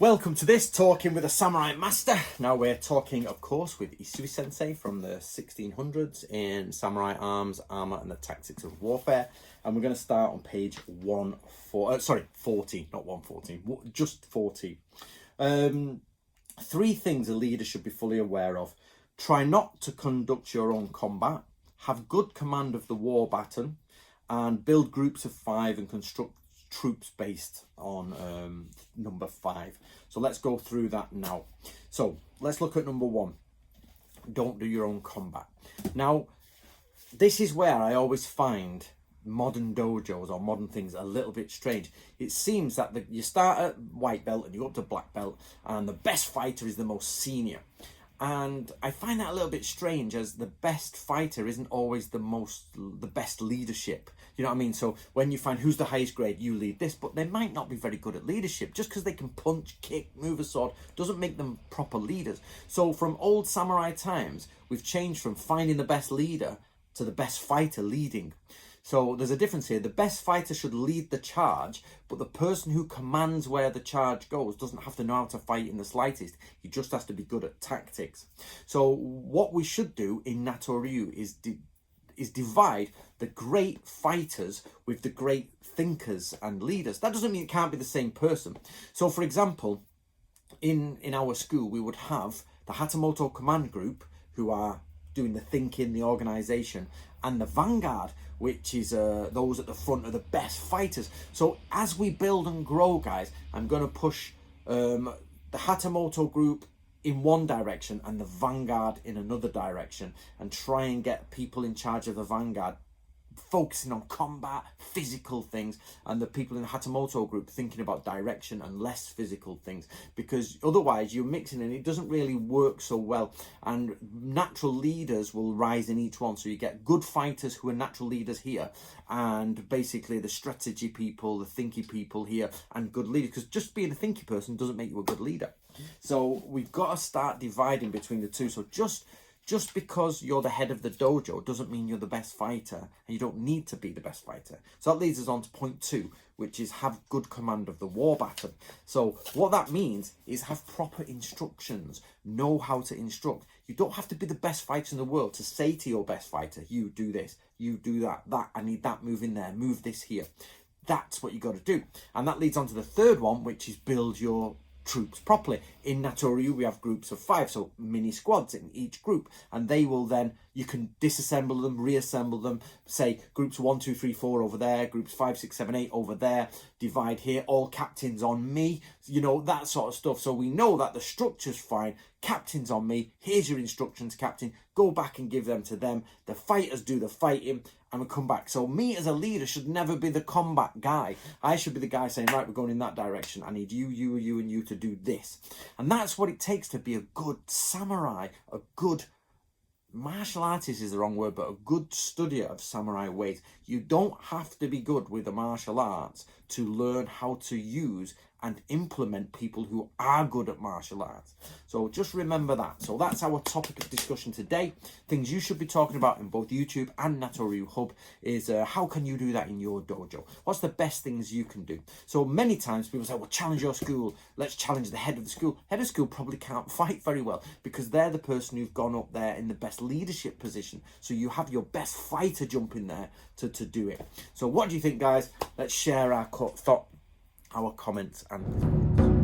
Welcome to this Talking with a Samurai Master. Now we're talking, of course, with Isui Sensei from the 1600s in Samurai Arms, Armour and the Tactics of Warfare. And we're going to start on page 40, not 114, just 40. Three things a leader should be fully aware of. Try not to conduct your own combat, have good command of the war baton, and build groups of 5 and construct troops based on number 5. So let's go through that now. So let's look at number 1. Don't do your own combat. Now, this is where I always find modern dojos or modern things a little bit strange. It seems that you start at white belt and you go up to black belt, and the best fighter is the most senior. And I find that a little bit strange, as the best fighter isn't always the best leadership. You know what I mean? So when you find who's the highest grade, you lead this, but they might not be very good at leadership. Just because they can punch, kick, move a sword doesn't make them proper leaders. So from old samurai times, we've changed from finding the best leader to the best fighter leading. So there's a difference here. The best fighter should lead the charge, but the person who commands where the charge goes doesn't have to know how to fight in the slightest. He just has to be good at tactics. So what we should do in Nato Ryu is divide the great fighters with the great thinkers and leaders. That doesn't mean it can't be the same person. So for example, in our school, we would have the Hatamoto Command Group, who are doing the thinking, the organization, and the Vanguard, which is those at the front are the best fighters. So as we build and grow, guys, I'm going to push the Hatamoto group in one direction and the Vanguard in another direction, and try and get people in charge of the Vanguard focusing on combat, physical things, and the people in the Hatamoto group thinking about direction and less physical things, because otherwise you're mixing and it doesn't really work so well, and natural leaders will rise in each one. So you get good fighters who are natural leaders here, and basically the strategy people, the thinky people here, and good leaders, because just being a thinky person doesn't make you a good leader. So we've got to start dividing between the two. So just because you're the head of the dojo doesn't mean you're the best fighter, and you don't need to be the best fighter. So that leads us on to point 2, which is have good command of the war baton. So what that means is have proper instructions, know how to instruct. You don't have to be the best fighter in the world to say to your best fighter, you do this, you do that, I need that move in there, move this here. That's what you got to do. And that leads on to the third one, which is build your troops properly. In Nato Ryu, we have groups of 5, so mini squads in each group, and they will then, you can disassemble them, reassemble them, say groups 1, 2, 3, 4 over there, groups 5, 6, 7, 8 over there, divide here, all captains on me, you know, that sort of stuff. So we know that the structure's fine, captains on me, here's your instructions, captain, go back and give them to them, the fighters do the fighting, and we come back. So me as a leader should never be the combat guy. I should be the guy saying, right, we're going in that direction. I need you, you, you, and you to do this. And that's what it takes to be a good samurai, a good martial artist is the wrong word, but a good studier of samurai ways. You don't have to be good with the martial arts to learn how to use and implement people who are good at martial arts. So just remember that. So that's our topic of discussion today. Things you should be talking about in both YouTube and Nato Ryu Hub is how can you do that in your dojo? What's the best things you can do? So many times people say, well, challenge your school. Let's challenge the head of the school. Head of school probably can't fight very well because they're the person who've gone up there in the best leadership position. So you have your best fighter jump in there to do it. So what do you think, guys? Let's share our thought, our comments and